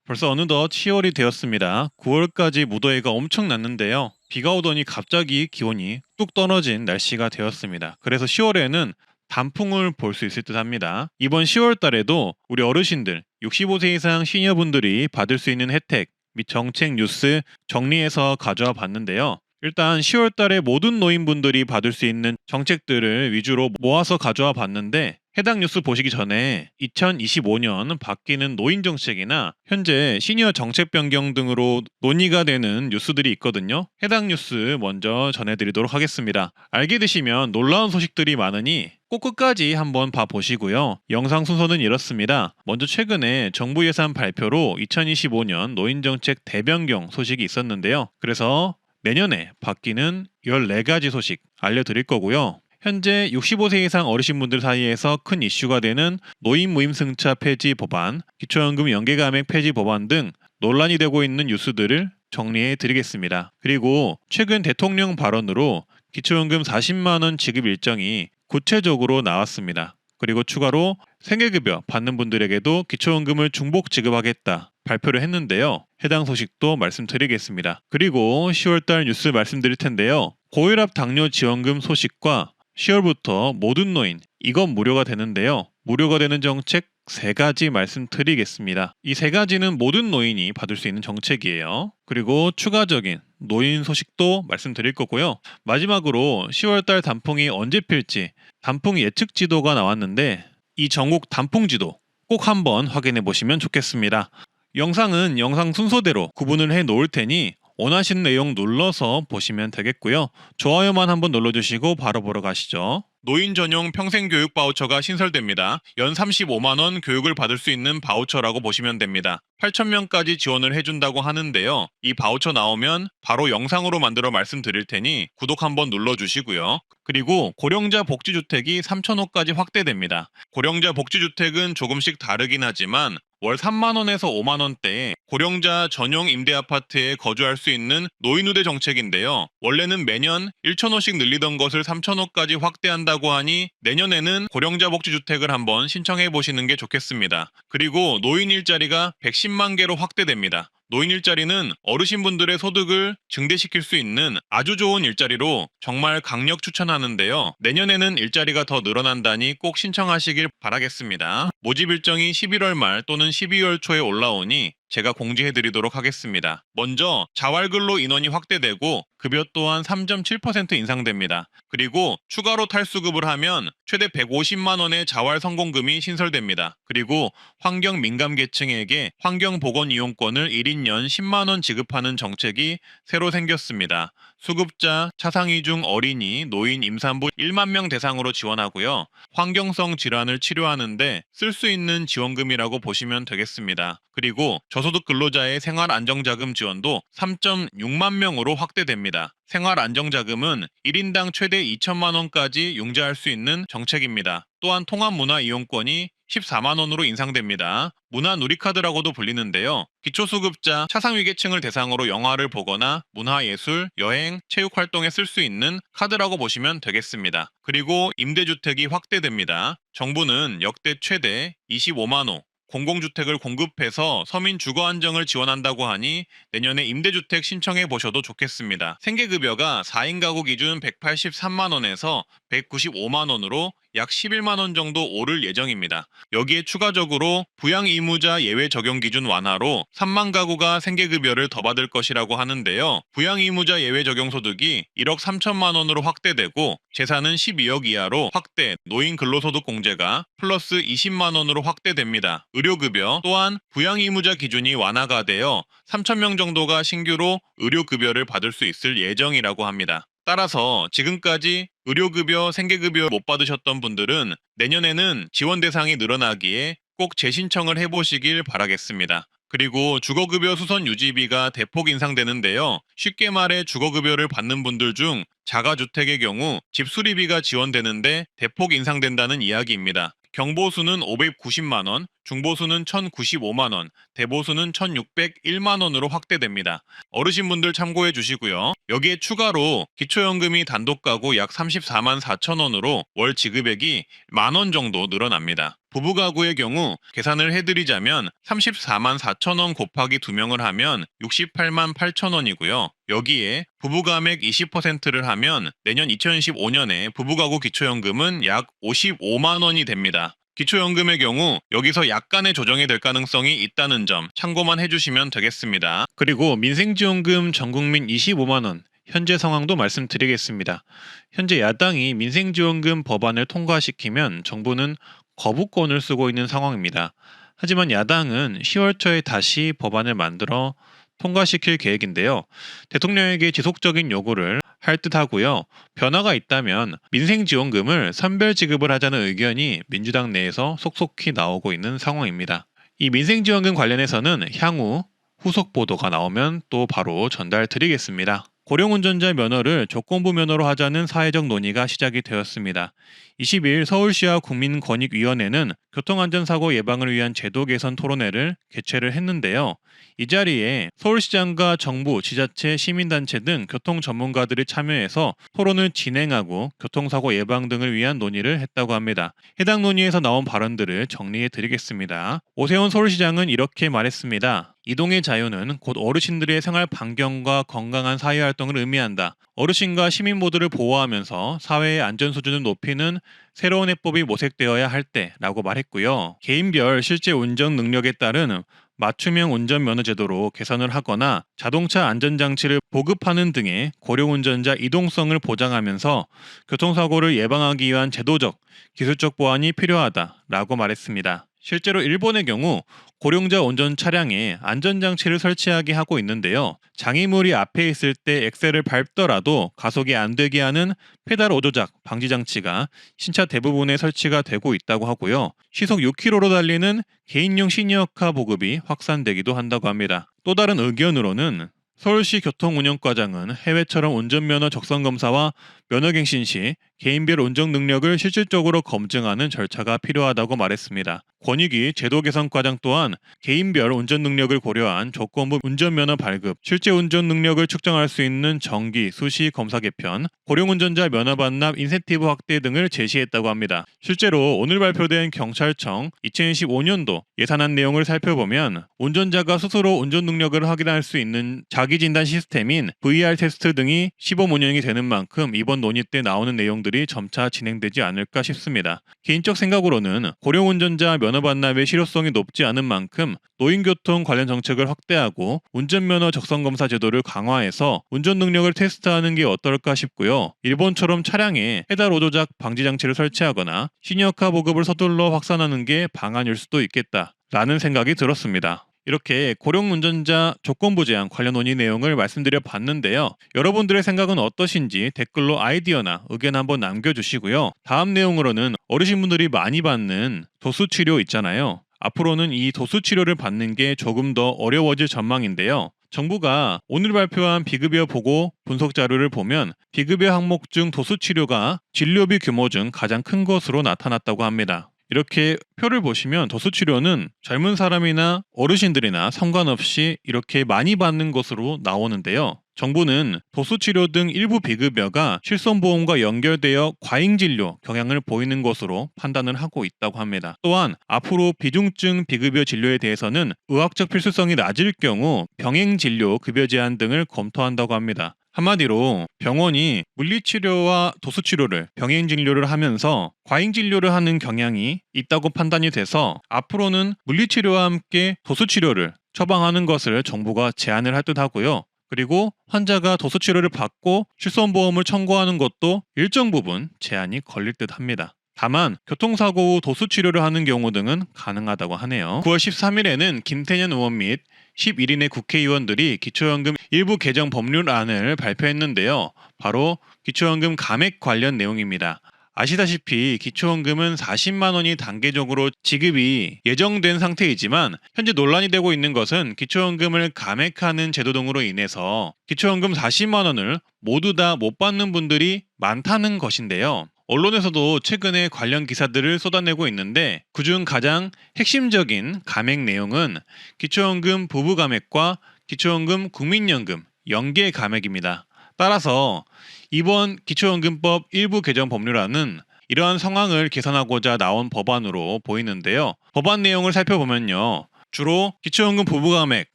벌써 어느덧 10월이 되었습니다. 9월까지 무더위가 엄청 났는데요. 비가 오더니 갑자기 기온이 뚝 떨어진 날씨가 되었습니다. 그래서 10월에는 단풍을 볼 수 있을 듯 합니다. 이번 10월 달에도 우리 어르신들, 65세 이상 시니어분들이 받을 수 있는 혜택 및 정책 뉴스 정리해서 가져와 봤는데요. 일단 10월 달에 모든 노인분들이 받을 수 있는 정책들을 위주로 모아서 가져와 봤는데, 해당 뉴스 보시기 전에 2025년 바뀌는 노인 정책이나 현재 시니어 정책 변경 등으로 논의가 되는 뉴스들이 있거든요. 해당 뉴스 먼저 전해드리도록 하겠습니다. 알게 되시면 놀라운 소식들이 많으니 꼭 끝까지 한번 봐보시고요. 영상 순서는 이렇습니다. 먼저 최근에 정부 예산 발표로 2025년 노인 정책 대변경 소식이 있었는데요. 그래서 내년에 바뀌는 14가지 소식 알려드릴 거고요. 현재 65세 이상 어르신분들 사이에서 큰 이슈가 되는 노인 무임승차 폐지 법안, 기초연금 연계감액 폐지 법안 등 논란이 되고 있는 뉴스들을 정리해 드리겠습니다. 그리고 최근 대통령 발언으로 기초연금 40만 원 지급 일정이 구체적으로 나왔습니다. 그리고 추가로 생계급여 받는 분들에게도 기초연금을 중복 지급하겠다 발표를 했는데요. 해당 소식도 말씀드리겠습니다. 그리고 10월달 뉴스 말씀드릴 텐데요. 고혈압 당뇨 지원금 소식과 10월부터 모든 노인, 이건 무료가 되는데요. 무료가 되는 정책 3가지 말씀드리겠습니다. 이 3가지는 모든 노인이 받을 수 있는 정책이에요. 그리고 추가적인 노인 소식도 말씀드릴 거고요. 마지막으로 10월달 단풍이 언제 필지 단풍 예측 지도가 나왔는데, 이 전국 단풍 지도 꼭 한번 확인해 보시면 좋겠습니다. 영상은 영상 순서대로 구분을 해 놓을 테니 원하시는 내용 눌러서 보시면 되겠고요. 좋아요만 한번 눌러주시고 바로 보러 가시죠. 노인 전용 평생교육 바우처가 신설됩니다. 연 35만 원 교육을 받을 수 있는 바우처라고 보시면 됩니다. 8,000명까지 지원을 해준다고 하는데요. 이 바우처 나오면 바로 영상으로 만들어 말씀드릴 테니 구독 한번 눌러주시고요. 그리고 고령자 복지주택이 3,000호까지 확대됩니다. 고령자 복지주택은 조금씩 다르긴 하지만 월 3만 원에서 5만 원대에 고령자 전용 임대 아파트에 거주할 수 있는 노인우대 정책인데요. 원래는 매년 1,000호씩 늘리던 것을 3,000호까지 확대한다고 하니 내년에는 고령자 복지주택을 한번 신청해 보시는 게 좋겠습니다. 그리고 노인 일자리가 110만 개로 확대됩니다. 노인 일자리는 어르신분들의 소득을 증대시킬 수 있는 아주 좋은 일자리로 정말 강력 추천하는데요. 내년에는 일자리가 더 늘어난다니 꼭 신청하시길 바라겠습니다. 모집 일정이 11월 말 또는 12월 초에 올라오니 제가 공지해드리도록 하겠습니다. 먼저 자활근로 인원이 확대되고 급여 또한 3.7% 인상됩니다. 그리고 추가로 탈수급을 하면 최대 150만 원의 자활 성공금이 신설됩니다. 그리고 환경 민감 계층에게 환경보건 이용권을 1인 연 10만 원 지급하는 정책이 새로 생겼습니다. 수급자, 차상위 중 어린이, 노인, 임산부 1만 명 대상으로 지원하고요. 환경성 질환을 치료하는데 쓸 수 있는 지원금이라고 보시면 되겠습니다. 그리고 저소득 근로자의 생활안정자금 지원도 3.6만 명으로 확대됩니다. 생활안정자금은 1인당 최대 2천만 원까지 융자할 수 있는 정책입니다. 또한 통합문화이용권이 14만 원으로 인상됩니다. 문화누리카드라고도 불리는데요. 기초수급자, 차상위계층을 대상으로 영화를 보거나 문화예술, 여행, 체육활동에 쓸 수 있는 카드라고 보시면 되겠습니다. 그리고 임대주택이 확대됩니다. 정부는 역대 최대 25만 호, 공공주택을 공급해서 서민 주거 안정을 지원한다고 하니 내년에 임대주택 신청해 보셔도 좋겠습니다. 생계급여가 4인 가구 기준 183만 원에서 195만 원으로 약 11만 원 정도 오를 예정입니다. 여기에 추가적으로 부양 의무자 예외 적용 기준 완화로 3만 가구가 생계급여를 더 받을 것이라고 하는데요. 부양 의무자 예외 적용 소득이 1억 3천만 원으로 확대되고 재산은 12억 이하로 확대, 노인 근로소득 공제가 플러스 20만 원으로 확대됩니다. 의료급여 또한 부양 의무자 기준이 완화가 되어 3천 명 정도가 신규로 의료급여를 받을 수 있을 예정이라고 합니다. 따라서 지금까지 의료급여, 생계급여 못 받으셨던 분들은 내년에는 지원 대상이 늘어나기에 꼭 재신청을 해보시길 바라겠습니다. 그리고 주거급여 수선 유지비가 대폭 인상되는데요. 쉽게 말해 주거급여를 받는 분들 중 자가주택의 경우 집 수리비가 지원되는데 대폭 인상된다는 이야기입니다. 경보수는 590만 원, 중보수는 1,095만 원, 대보수는 1,601만 원으로 확대됩니다. 어르신분들 참고해 주시고요. 여기에 추가로 기초연금이 단독 가구 약 34만 4천 원으로 월 지급액이 만 원 정도 늘어납니다. 부부가구의 경우 계산을 해드리자면 34만 4천 원 곱하기 2명을 하면 68만 8천 원이고요. 여기에 부부가액 20%를 하면 내년 2015년에 부부가구 기초연금은 약 55만 원이 됩니다. 기초연금의 경우 여기서 약간의 조정이 될 가능성이 있다는 점 참고만 해주시면 되겠습니다. 그리고 민생지원금 전국민 25만 원 현재 상황도 말씀드리겠습니다. 현재 야당이 민생지원금 법안을 통과시키면 정부는 거부권을 쓰고 있는 상황입니다. 하지만 야당은 10월 초에 다시 법안을 만들어 통과시킬 계획인데요. 대통령에게 지속적인 요구를 할 듯하고요. 변화가 있다면 민생지원금을 선별 지급을 하자는 의견이 민주당 내에서 속속히 나오고 있는 상황입니다. 이 민생지원금 관련해서는 향후 후속 보도가 나오면 또 바로 전달 드리겠습니다. 고령운전자 면허를 조건부 면허로 하자는 사회적 논의가 시작이 되었습니다. 20일 서울시와 국민권익위원회는 교통안전사고 예방을 위한 제도 개선 토론회를 개최를 했는데요. 이 자리에 서울시장과 정부, 지자체, 시민단체 등 교통 전문가들이 참여해서 토론을 진행하고 교통사고 예방 등을 위한 논의를 했다고 합니다. 해당 논의에서 나온 발언들을 정리해 드리겠습니다. 오세훈 서울시장은 이렇게 말했습니다. 이동의 자유는 곧 어르신들의 생활 반경과 건강한 사회활동을 의미한다. 어르신과 시민 모두를 보호하면서 사회의 안전 수준을 높이는 새로운 해법이 모색되어야 할 때라고 말했고요. 개인별 실제 운전 능력에 따른 맞춤형 운전면허 제도로 개선을 하거나 자동차 안전장치를 보급하는 등의 고령운전자 이동성을 보장하면서 교통사고를 예방하기 위한 제도적, 기술적 보완이 필요하다라고 말했습니다. 실제로 일본의 경우 고령자 운전 차량에 안전장치를 설치하게 하고 있는데요. 장애물이 앞에 있을 때 엑셀을 밟더라도 가속이 안 되게 하는 페달 오조작 방지 장치가 신차 대부분에 설치가 되고 있다고 하고요. 시속 6km로 달리는 개인용 시니어카 보급이 확산되기도 한다고 합니다. 또 다른 의견으로는 서울시 교통운영과장은 해외처럼 운전면허 적성검사와 면허갱신 시 개인별 운전 능력을 실질적으로 검증하는 절차가 필요하다고 말했습니다. 권익위 제도개선과장 또한 개인별 운전 능력을 고려한 조건부 운전면허 발급, 실제 운전 능력을 측정할 수 있는 정기, 수시 검사 개편, 고령운전자 면허 반납 인센티브 확대 등을 제시했다고 합니다. 실제로 오늘 발표된 경찰청 2015년도 예산안 내용을 살펴보면 운전자가 스스로 운전 능력을 확인할 수 있는 자기진단 시스템인 VR 테스트 등이 시범 운영이 되는 만큼 이번 논의 때 나오는 내용들이 점차 진행되지 않을까 싶습니다. 개인적 생각으로는 고령운전자 면허 반납의 실효성이 높지 않은 만큼 노인교통 관련 정책을 확대하고 운전면허 적성검사 제도를 강화해서 운전 능력을 테스트하는 게 어떨까 싶고요. 일본처럼 차량에 페달 오조작 방지 장치를 설치하거나 시니어카 보급을 서둘러 확산하는 게 방안일 수도 있겠다라는 생각이 들었습니다. 이렇게 고령운전자 조건부 제한 관련 논의 내용을 말씀드려 봤는데요. 여러분들의 생각은 어떠신지 댓글로 아이디어나 의견 한번 남겨주시고요. 다음 내용으로는 어르신분들이 많이 받는 도수치료 있잖아요. 앞으로는 이 도수치료를 받는 게 조금 더 어려워질 전망인데요. 정부가 오늘 발표한 비급여 보고 분석 자료를 보면 비급여 항목 중 도수치료가 진료비 규모 중 가장 큰 것으로 나타났다고 합니다. 이렇게 표를 보시면 도수치료는 젊은 사람이나 어르신들이나 상관없이 이렇게 많이 받는 것으로 나오는데요. 정부는 도수치료 등 일부 비급여가 실손보험과 연결되어 과잉진료 경향을 보이는 것으로 판단을 하고 있다고 합니다. 또한 앞으로 비중증 비급여 진료에 대해서는 의학적 필수성이 낮을 경우 병행진료 급여 제한 등을 검토한다고 합니다. 한마디로 병원이 물리치료와 도수치료를 병행진료를 하면서 과잉진료를 하는 경향이 있다고 판단이 돼서 앞으로는 물리치료와 함께 도수치료를 처방하는 것을 정부가 제한을 할 듯 하고요. 그리고 환자가 도수치료를 받고 실손보험을 청구하는 것도 일정 부분 제한이 걸릴 듯 합니다. 다만 교통사고 후 도수치료를 하는 경우 등은 가능하다고 하네요. 9월 13일에는 김태년 의원 및 11인의 국회의원들이 기초연금 일부 개정 법률안을 발표했는데요. 바로 기초연금 감액 관련 내용입니다. 아시다시피 기초연금은 40만 원이 단계적으로 지급이 예정된 상태이지만 현재 논란이 되고 있는 것은 기초연금을 감액하는 제도 등으로 인해서 기초연금 40만 원을 모두 다 못 받는 분들이 많다는 것인데요. 언론에서도 최근에 관련 기사들을 쏟아내고 있는데 그중 가장 핵심적인 감액 내용은 기초연금 부부 감액과 기초연금 국민연금 연계 감액입니다. 따라서 이번 기초연금법 일부 개정 법률안은 이러한 상황을 개선하고자 나온 법안으로 보이는데요. 법안 내용을 살펴보면요. 주로 기초연금 부부가액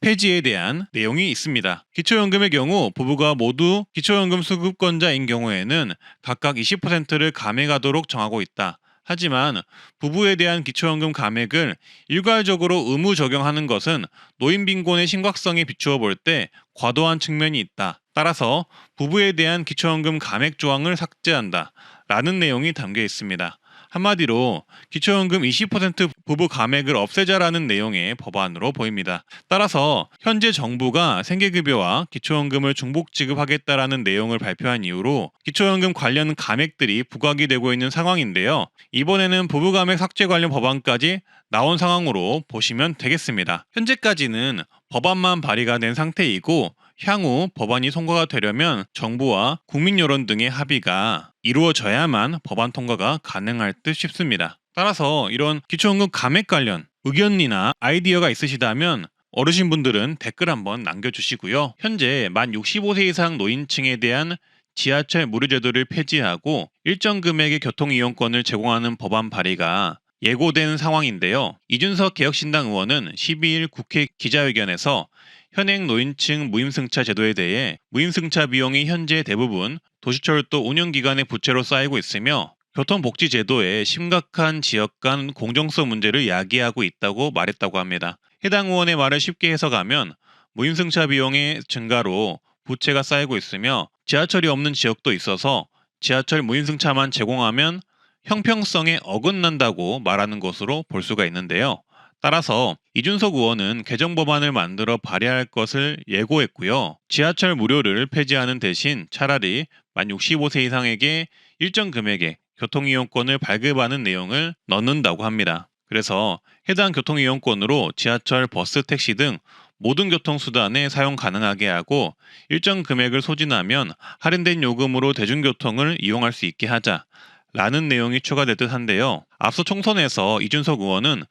폐지에 대한 내용이 있습니다. 기초연금의 경우 부부가 모두 기초연금 수급권자인 경우에는 각각 20%를 감액하도록 정하고 있다. 하지만 부부에 대한 기초연금 감액을 일괄적으로 의무 적용하는 것은 노인 빈곤의 심각성에 비추어 볼 때 과도한 측면이 있다. 따라서 부부에 대한 기초연금 감액 조항을 삭제한다. 라는 내용이 담겨 있습니다. 한마디로 기초연금 20% 부부 감액을 없애자라는 내용의 법안으로 보입니다. 따라서 현재 정부가 생계급여와 기초연금을 중복 지급하겠다라는 내용을 발표한 이후로 기초연금 관련 감액들이 부각이 되고 있는 상황인데요. 이번에는 부부 감액 삭제 관련 법안까지 나온 상황으로 보시면 되겠습니다. 현재까지는 법안만 발의가 된 상태이고 향후 법안이 통과가 되려면 정부와 국민 여론 등의 합의가 이루어져야만 법안 통과가 가능할 듯 싶습니다. 따라서 이런 기초연금 감액 관련 의견이나 아이디어가 있으시다면 어르신분들은 댓글 한번 남겨주시고요. 현재 만 65세 이상 노인층에 대한 지하철 무료 제도를 폐지하고 일정 금액의 교통이용권을 제공하는 법안 발의가 예고된 상황인데요. 이준석 개혁신당 의원은 12일 국회 기자회견에서 현행 노인층 무임승차 제도에 대해 무임승차 비용이 현재 대부분 도시철도 운영기관의 부채로 쌓이고 있으며 교통복지제도의 심각한 지역 간 공정성 문제를 야기하고 있다고 말했다고 합니다. 해당 의원의 말을 쉽게 해석하면 무임승차 비용의 증가로 부채가 쌓이고 있으며 지하철이 없는 지역도 있어서 지하철 무임승차만 제공하면 형평성에 어긋난다고 말하는 것으로 볼 수가 있는데요. 따라서 이준석 의원은 개정 법안을 만들어 발의할 것을 예고했고요. 지하철 무료를 폐지하는 대신 차라리 만 65세 이상에게 일정 금액의 교통이용권을 발급하는 내용을 넣는다고 합니다. 그래서 해당 교통이용권으로 지하철, 버스, 택시 등 모든 교통수단에 사용 가능하게 하고 일정 금액을 소진하면 할인된 요금으로 대중교통을 이용할 수 있게 하자라는 내용이 추가될 듯한데요. 앞서 총선에서 이준석 의원은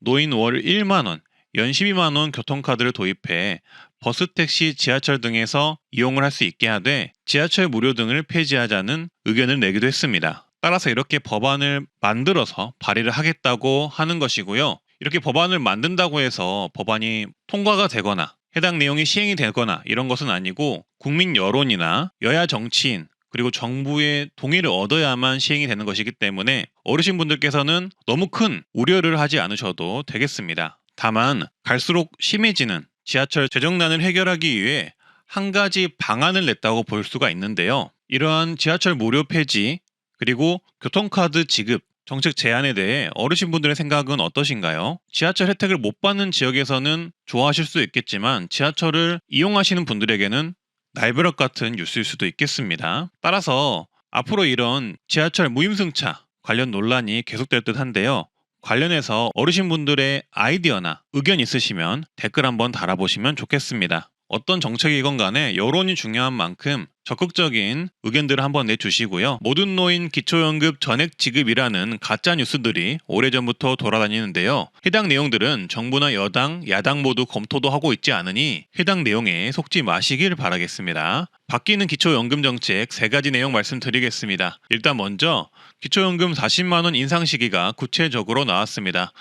노인 월 1만원, 연 12만원 교통카드를 도입해 버스, 택시, 지하철 등에서 이용을 할 수 있게 하되 지하철 무료 등을 폐지하자는 의견을 내기도 했습니다. 따라서 이렇게 법안을 만들어서 발의를 하겠다고 하는 것이고요. 이렇게 법안을 만든다고 해서 법안이 통과가 되거나 해당 내용이 시행이 되거나 이런 것은 아니고 국민 여론이나 여야 정치인 그리고 정부의 동의를 얻어야만 시행이 되는 것이기 때문에 어르신분들께서는 너무 큰 우려를 하지 않으셔도 되겠습니다. 다만 갈수록 심해지는 지하철 재정난을 해결하기 위해 한 가지 방안을 냈다고 볼 수가 있는데요. 이러한 지하철 무료 폐지 그리고 교통카드 지급 정책 제안에 대해 어르신분들의 생각은 어떠신가요? 지하철 혜택을 못 받는 지역에서는 좋아하실 수 있겠지만 지하철을 이용하시는 분들에게는 날벼락 같은 뉴스일 수도 있겠습니다. 따라서 앞으로 이런 지하철 무임승차 관련 논란이 계속될 듯 한데요. 관련해서 어르신분들의 아이디어나 의견 있으시면 댓글 한번 달아보시면 좋겠습니다. 어떤 정책이건 간에 여론이 중요한 만큼 적극적인 의견들을 한번 내주시고요. 모든 노인 기초연금 전액 지급이라는 가짜 뉴스들이 오래전부터 돌아다니는데요. 해당 내용들은 정부나 여당, 야당 모두 검토도 하고 있지 않으니 해당 내용에 속지 마시길 바라겠습니다. 바뀌는 기초연금 정책 3가지 내용 말씀드리겠습니다. 일단 먼저 기초연금 40만원 인상 시기가 구체적으로 나왔습니다.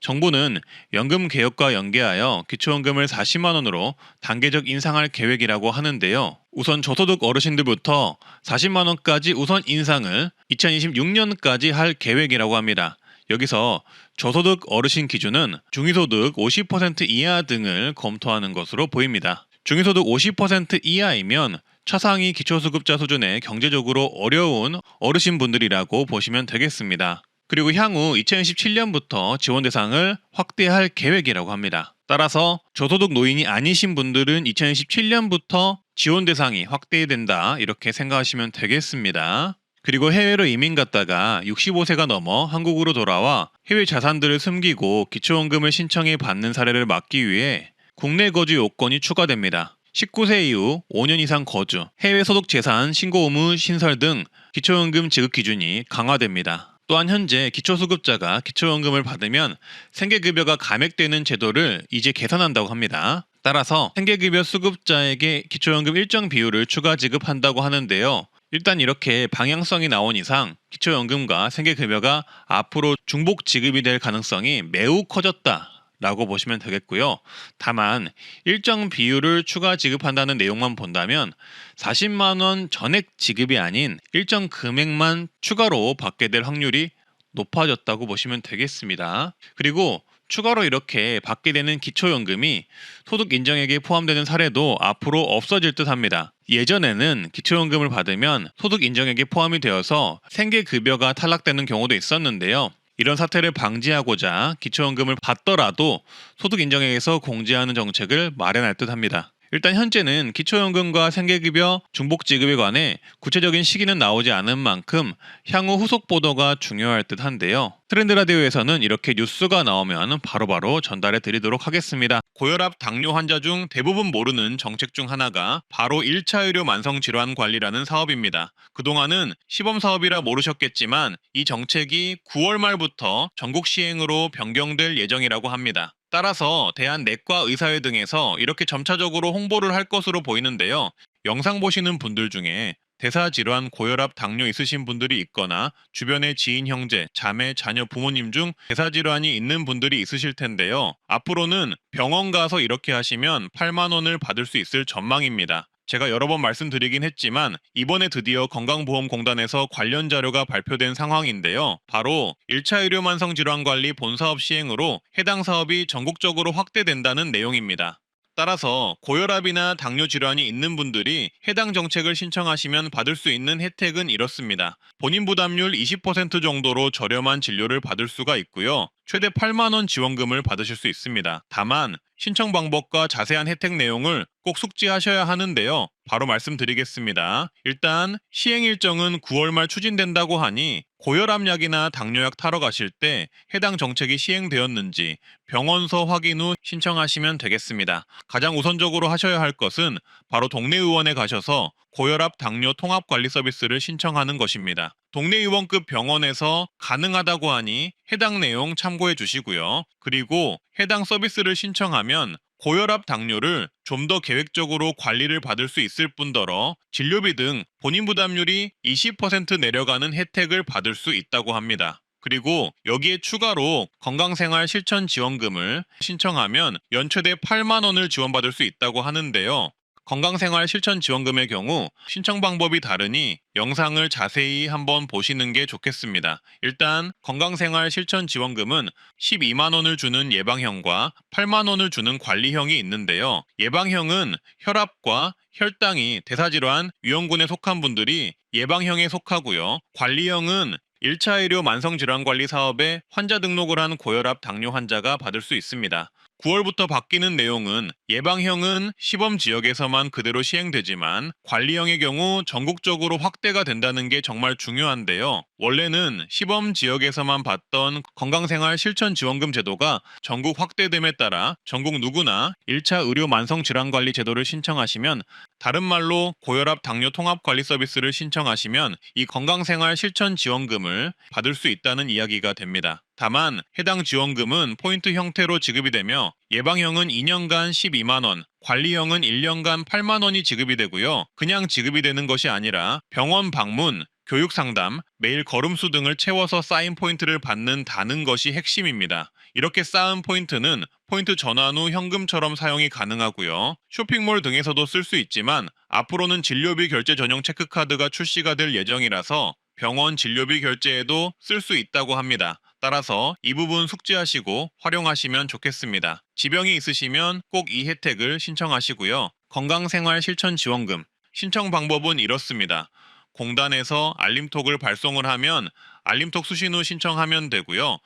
정부는 연금 개혁과 연계하여 기초연금을 40만원으로 단계적 인상할 계획이라고 하는데요. 우선 저소득 어르신들부터 40만원까지 우선 인상을 2026년까지 할 계획이라고 합니다. 여기서 저소득 어르신 기준은 중위소득 50% 이하 등을 검토하는 것으로 보입니다. 중위소득 50% 이하이면 차상위 기초수급자 수준의 경제적으로 어려운 어르신분들이라고 보시면 되겠습니다. 그리고 향후 2027년부터 지원 대상을 확대할 계획이라고 합니다. 따라서 저소득 노인이 아니신 분들은 2027년부터 지원 대상이 확대된다 이렇게 생각하시면 되겠습니다. 그리고 해외로 이민 갔다가 65세가 넘어 한국으로 돌아와 해외 자산들을 숨기고 기초연금을 신청해 받는 사례를 막기 위해 국내 거주 요건이 추가됩니다. 19세 이후 5년 이상 거주, 해외 소득 재산 신고 의무 신설 등 기초연금 지급 기준이 강화됩니다. 또한 현재 기초수급자가 기초연금을 받으면 생계급여가 감액되는 제도를 이제 개선한다고 합니다. 따라서 생계급여 수급자에게 기초연금 일정 비율을 추가 지급한다고 하는데요. 일단 이렇게 방향성이 나온 이상 기초연금과 생계급여가 앞으로 중복 지급이 될 가능성이 매우 커졌다 라고 보시면 되겠고요. 다만 일정 비율을 추가 지급한다는 내용만 본다면 40만 원 전액 지급이 아닌 일정 금액만 추가로 받게 될 확률이 높아졌다고 보시면 되겠습니다. 그리고 추가로 이렇게 받게 되는 기초연금이 소득 인정액에 포함되는 사례도 앞으로 없어질 듯 합니다. 예전에는 기초연금을 받으면 소득 인정액에 포함이 되어서 생계급여가 탈락되는 경우도 있었는데요. 이런 사태를 방지하고자 기초연금을 받더라도 소득 인정액에서 공제하는 정책을 마련할 듯 합니다. 일단 현재는 기초연금과 생계급여 중복 지급에 관해 구체적인 시기는 나오지 않은 만큼 향후 후속 보도가 중요할 듯 한데요. 트렌드 라디오에서는 이렇게 뉴스가 나오면 바로바로 전달해 드리도록 하겠습니다. 고혈압 당뇨 환자 중 대부분 모르는 정책 중 하나가 바로 1차 의료 만성 질환 관리라는 사업입니다. 그동안은 시범 사업이라 모르셨겠지만 이 정책이 9월 말부터 전국 시행으로 변경될 예정이라고 합니다. 따라서 대한내과의사회 등에서 이렇게 점차적으로 홍보를 할 것으로 보이는데요. 영상 보시는 분들 중에 대사질환, 고혈압, 당뇨 있으신 분들이 있거나 주변의 지인, 형제, 자매, 자녀, 부모님 중 대사질환이 있는 분들이 있으실 텐데요. 앞으로는 병원 가서 이렇게 하시면 8만 원을 받을 수 있을 전망입니다. 제가 여러 번 말씀드리긴 했지만 이번에 드디어 건강보험공단에서 관련 자료가 발표된 상황인데요. 바로 1차 의료만성질환관리 본사업 시행으로 해당 사업이 전국적으로 확대된다는 내용입니다. 따라서 고혈압이나 당뇨 질환이 있는 분들이 해당 정책을 신청하시면 받을 수 있는 혜택은 이렇습니다. 본인 부담률 20% 정도로 저렴한 진료를 받을 수가 있고요. 최대 8만 원 지원금을 받으실 수 있습니다. 다만 신청 방법과 자세한 혜택 내용을 꼭 숙지하셔야 하는데요. 바로 말씀드리겠습니다. 일단 시행 일정은 9월 말 추진된다고 하니 고혈압약이나 당뇨약 타러 가실 때 해당 정책이 시행되었는지 병원서 확인 후 신청하시면 되겠습니다. 가장 우선적으로 하셔야 할 것은 바로 동네 의원에 가셔서 고혈압 당뇨 통합 관리 서비스를 신청하는 것입니다. 동네 의원급 병원에서 가능하다고 하니 해당 내용 참고해 주시고요. 그리고 해당 서비스를 신청하면 고혈압 당뇨를 좀 더 계획적으로 관리를 받을 수 있을 뿐더러 진료비 등 본인 부담률이 20% 내려가는 혜택을 받을 수 있다고 합니다. 그리고 여기에 추가로 건강생활 실천 지원금을 신청하면 연 최대 8만 원을 지원받을 수 있다고 하는데요. 건강생활 실천 지원금의 경우 신청 방법이 다르니 영상을 자세히 한번 보시는 게 좋겠습니다. 일단 건강생활 실천 지원금은 12만 원을 주는 예방형과 8만 원을 주는 관리형이 있는데요. 예방형은 혈압과 혈당이 대사질환 위험군에 속한 분들이 예방형에 속하고요. 관리형은 1차 의료 만성질환관리 사업에 환자 등록을 한 고혈압 당뇨 환자가 받을 수 있습니다. 9월부터 바뀌는 내용은 예방형은 시범 지역에서만 그대로 시행되지만 관리형의 경우 전국적으로 확대가 된다는 게 정말 중요한데요. 원래는 시범 지역에서만 받던 건강생활 실천 지원금 제도가 전국 확대됨에 따라 전국 누구나 1차 의료 만성질환관리 제도를 신청하시면, 다른 말로 고혈압 당뇨 통합관리 서비스를 신청하시면 이 건강생활 실천 지원금을 받을 수 있다는 이야기가 됩니다. 다만 해당 지원금은 포인트 형태로 지급이 되며 예방형은 2년간 12만 원, 관리형은 1년간 8만 원이 지급이 되고요. 그냥 지급이 되는 것이 아니라 병원 방문, 교육 상담, 매일 걸음수 등을 채워서 쌓인 포인트를 받는다는 것이 핵심입니다. 이렇게 쌓은 포인트는 포인트 전환 후 현금처럼 사용이 가능하고요. 쇼핑몰 등에서도 쓸 수 있지만 앞으로는 진료비 결제 전용 체크카드가 출시가 될 예정이라서 병원 진료비 결제에도 쓸 수 있다고 합니다. 따라서 이 부분 숙지하시고 활용하시면 좋겠습니다. 지병이 있으시면 꼭 이 혜택을 신청하시고요. 건강생활 실천 지원금 신청 방법은 이렇습니다. 공단에서 알림톡을 발송을 하면 알림톡 수신 후 신청하면 되고요.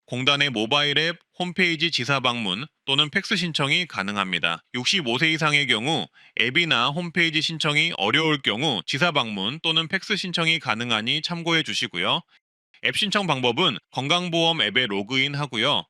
공단의 모바일 앱, 홈페이지 지사 방문 또는 팩스 신청이 가능합니다. 65세 이상의 경우 앱이나 홈페이지 신청이 어려울 경우 지사 방문 또는 팩스 신청이 가능하니 참고해 주시고요. 앱 신청 방법은 건강보험 앱에 로그인 하고요.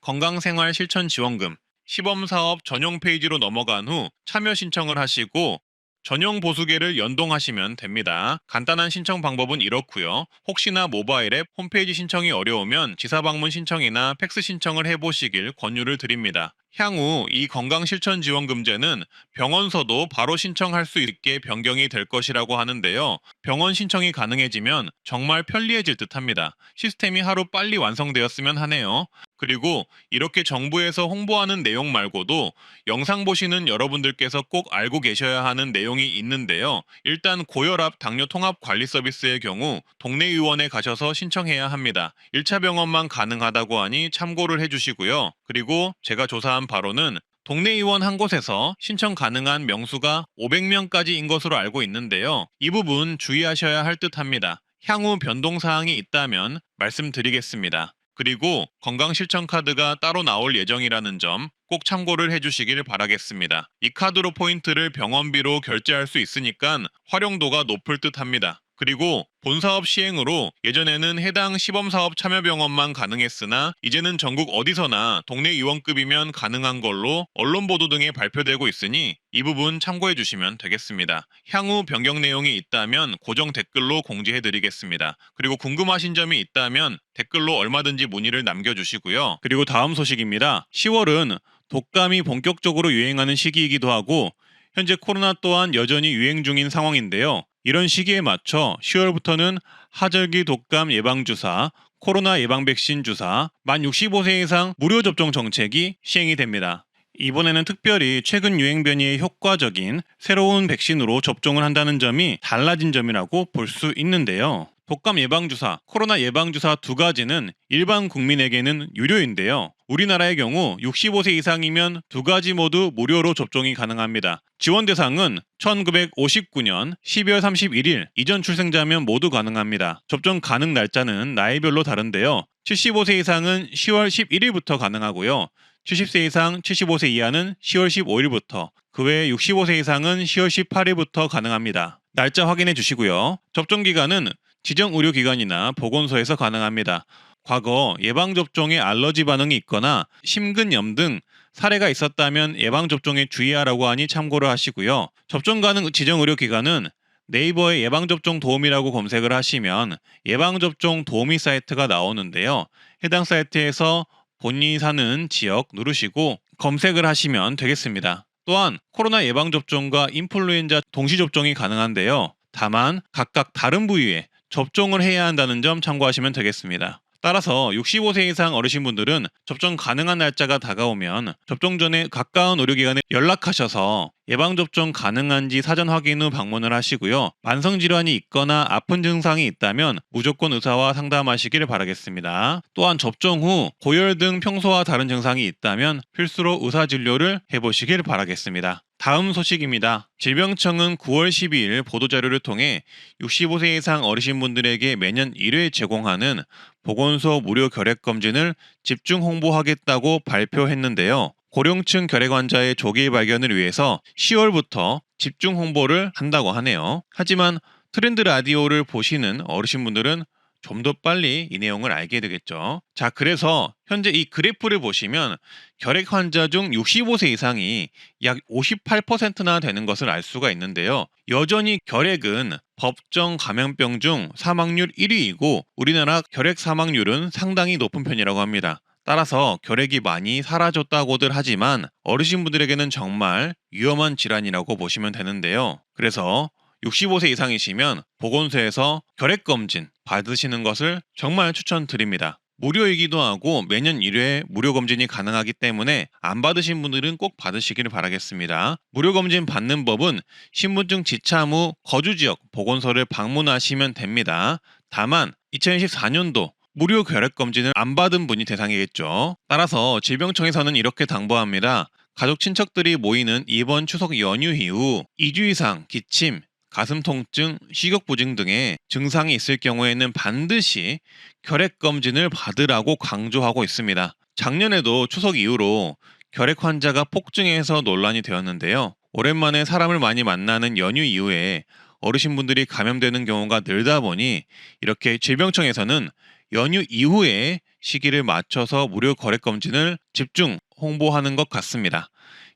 건강생활 실천 지원금 시범사업 전용 페이지로 넘어간 후 참여 신청을 하시고 전용 보수계를 연동하시면 됩니다. 간단한 신청 방법은 이렇고요. 혹시나 모바일 앱, 홈페이지 신청이 어려우면 지사방문 신청이나 팩스 신청을 해보시길 권유를 드립니다. 향후 이 건강실천지원금제는 병원서도 바로 신청할 수 있게 변경이 될 것이라고 하는데요. 병원 신청이 가능해지면 정말 편리해질 듯합니다. 시스템이 하루 빨리 완성되었으면 하네요. 그리고 이렇게 정부에서 홍보하는 내용 말고도 영상 보시는 여러분들께서 꼭 알고 계셔야 하는 내용이 있는데요. 일단 고혈압 당뇨 통합 관리 서비스의 경우 동네 의원에 가셔서 신청해야 합니다. 1차 병원만 가능하다고 하니 참고를 해주시고요. 그리고 제가 조사한 바로는 동네 의원 한 곳에서 신청 가능한 명수가 500명까지인 것으로 알고 있는데요. 이 부분 주의하셔야 할 듯합니다. 향후 변동사항이 있다면 말씀드리겠습니다. 그리고 건강실천카드가 따로 나올 예정이라는 점 꼭 참고를 해주시길 바라겠습니다. 이 카드로 포인트를 병원비로 결제할 수 있으니까 활용도가 높을 듯합니다. 그리고 본사업 시행으로 예전에는 해당 시범사업 참여병원만 가능했으나 이제는 전국 어디서나 동네 의원급이면 가능한 걸로 언론 보도 등에 발표되고 있으니 이 부분 참고해 주시면 되겠습니다. 향후 변경 내용이 있다면 고정 댓글로 공지해 드리겠습니다. 그리고 궁금하신 점이 있다면 댓글로 얼마든지 문의를 남겨주시고요. 그리고 다음 소식입니다. 10월은 독감이 본격적으로 유행하는 시기이기도 하고 현재 코로나 또한 여전히 유행 중인 상황인데요. 이런 시기에 맞춰 10월부터는 하절기 독감 예방주사, 코로나 예방 백신 주사, 만 65세 이상 무료 접종 정책이 시행이 됩니다. 이번에는 특별히 최근 유행 변이에 효과적인 새로운 백신으로 접종을 한다는 점이 달라진 점이라고 볼 수 있는데요. 독감 예방주사, 코로나 예방주사 두 가지는 일반 국민에게는 유료인데요. 우리나라의 경우 65세 이상이면 두 가지 모두 무료로 접종이 가능합니다. 지원 대상은 1959년 12월 31일 이전 출생자면 모두 가능합니다. 접종 가능 날짜는 나이별로 다른데요. 75세 이상은 10월 11일부터 가능하고요. 70세 이상 75세 이하는 10월 15일부터, 그 외 65세 이상은 10월 18일부터 가능합니다. 날짜 확인해 주시고요. 접종 기간은 지정 의료기관이나 보건소에서 가능합니다. 과거 예방접종에 알러지 반응이 있거나 심근염 등 사례가 있었다면 예방접종에 주의하라고 하니 참고를 하시고요. 접종 가능 지정 의료기관은 네이버에 예방접종 도우미라고 검색을 하시면 예방접종 도우미 사이트가 나오는데요. 해당 사이트에서 본인이 사는 지역 누르시고 검색을 하시면 되겠습니다. 또한 코로나 예방접종과 인플루엔자 동시접종이 가능한데요. 다만 각각 다른 부위에 접종을 해야 한다는 점 참고하시면 되겠습니다. 따라서 65세 이상 어르신분들은 접종 가능한 날짜가 다가오면 접종 전에 가까운 의료기관에 연락하셔서 예방접종 가능한지 사전 확인 후 방문을 하시고요. 만성질환이 있거나 아픈 증상이 있다면 무조건 의사와 상담하시길 바라겠습니다. 또한 접종 후 고열 등 평소와 다른 증상이 있다면 필수로 의사진료를 해보시길 바라겠습니다. 다음 소식입니다. 질병청은 9월 12일 보도자료를 통해 65세 이상 어르신분들에게 매년 1회 제공하는 보건소 무료 결핵검진을 집중 홍보하겠다고 발표했는데요. 고령층 결핵 환자의 조기 발견을 위해서 10월부터 집중 홍보를 한다고 하네요. 하지만 트렌드 라디오를 보시는 어르신분들은 좀 더 빨리 이 내용을 알게 되겠죠. 자, 그래서 현재 이 그래프를 보시면 결핵 환자 중 65세 이상이 약 58%나 되는 것을 알 수가 있는데요. 여전히 결핵은 법정 감염병 중 사망률 1위이고 우리나라 결핵 사망률은 상당히 높은 편이라고 합니다. 따라서 결핵이 많이 사라졌다고들 하지만 어르신분들에게는 정말 위험한 질환이라고 보시면 되는데요. 그래서 65세 이상이시면 보건소에서 결핵검진 받으시는 것을 정말 추천드립니다. 무료이기도 하고 매년 1회 무료검진이 가능하기 때문에 안 받으신 분들은 꼭 받으시기를 바라겠습니다. 무료검진 받는 법은 신분증 지참 후 거주지역 보건소를 방문하시면 됩니다. 다만 2024년도 무료 결핵검진을 안 받은 분이 대상이겠죠. 따라서 질병청에서는 이렇게 당부합니다. 가족 친척들이 모이는 이번 추석 연휴 이후 2주 이상 기침, 가슴 통증, 식욕부진 등의 증상이 있을 경우에는 반드시 결핵검진을 받으라고 강조하고 있습니다. 작년에도 추석 이후로 결핵 환자가 폭증해서 논란이 되었는데요. 오랜만에 사람을 많이 만나는 연휴 이후에 어르신분들이 감염되는 경우가 늘다 보니 이렇게 질병청에서는 연휴 이후에 시기를 맞춰서 무료 결핵검진을 집중 홍보하는 것 같습니다.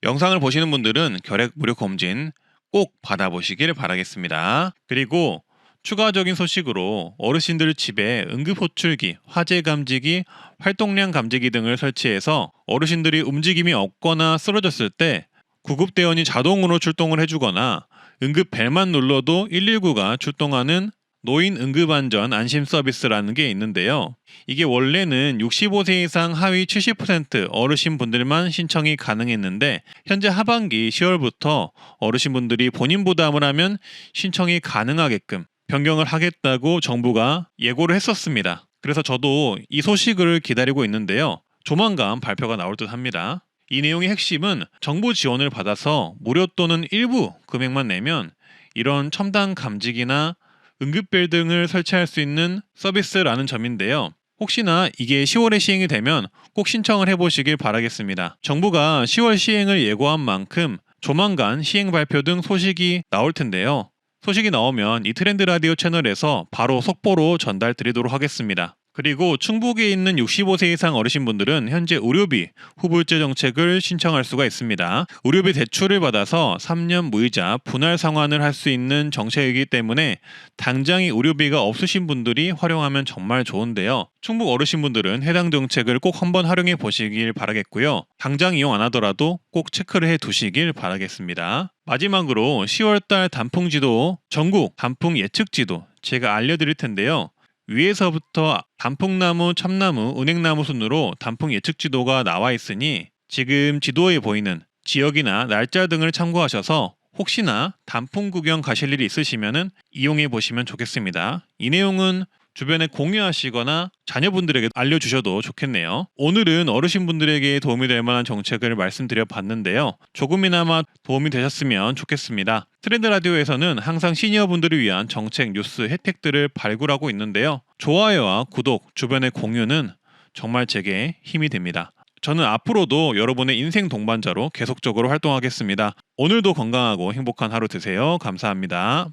영상을 보시는 분들은 결핵 무료 검진 꼭 받아보시길 바라겠습니다. 그리고 추가적인 소식으로 어르신들 집에 응급호출기, 화재 감지기, 활동량 감지기 등을 설치해서 어르신들이 움직임이 없거나 쓰러졌을 때 구급대원이 자동으로 출동을 해주거나 응급벨만 눌러도 119가 출동하는 노인 응급안전 안심 서비스라는 게 있는데요. 이게 원래는 65세 이상 하위 70% 어르신분들만 신청이 가능했는데 현재 하반기 10월부터 어르신분들이 본인 부담을 하면 신청이 가능하게끔 변경을 하겠다고 정부가 예고를 했었습니다. 그래서 저도 이 소식을 기다리고 있는데요. 조만간 발표가 나올 듯 합니다. 이 내용의 핵심은 정부 지원을 받아서 무료 또는 일부 금액만 내면 이런 첨단 감지기나 응급벨 등을 설치할 수 있는 서비스라는 점인데요. 혹시나 이게 10월에 시행이 되면 꼭 신청을 해보시길 바라겠습니다. 정부가 10월 시행을 예고한 만큼 조만간 시행 발표 등 소식이 나올 텐데요. 소식이 나오면 이 트렌드 라디오 채널에서 바로 속보로 전달 드리도록 하겠습니다. 그리고 충북에 있는 65세 이상 어르신분들은 현재 의료비 후불제 정책을 신청할 수가 있습니다. 의료비 대출을 받아서 3년 무이자 분할 상환을 할 수 있는 정책이기 때문에 당장이 의료비가 없으신 분들이 활용하면 정말 좋은데요. 충북 어르신분들은 해당 정책을 꼭 한번 활용해 보시길 바라겠고요. 당장 이용 안 하더라도 꼭 체크를 해 두시길 바라겠습니다. 마지막으로 10월달 단풍지도, 전국 단풍 예측지도 제가 알려드릴 텐데요. 위에서부터 단풍나무, 참나무, 은행나무 순으로 단풍 예측 지도가 나와 있으니 지금 지도에 보이는 지역이나 날짜 등을 참고하셔서 혹시나 단풍 구경 가실 일이 있으시면 이용해 보시면 좋겠습니다. 이 내용은 주변에 공유하시거나 자녀분들에게 알려주셔도 좋겠네요. 오늘은 어르신분들에게 도움이 될 만한 정책을 말씀드려 봤는데요. 조금이나마 도움이 되셨으면 좋겠습니다. 트렌드 라디오에서는 항상 시니어분들을 위한 정책, 뉴스, 혜택들을 발굴하고 있는데요. 좋아요와 구독, 주변의 공유는 정말 제게 힘이 됩니다. 저는 앞으로도 여러분의 인생 동반자로 계속적으로 활동하겠습니다. 오늘도 건강하고 행복한 하루 되세요. 감사합니다.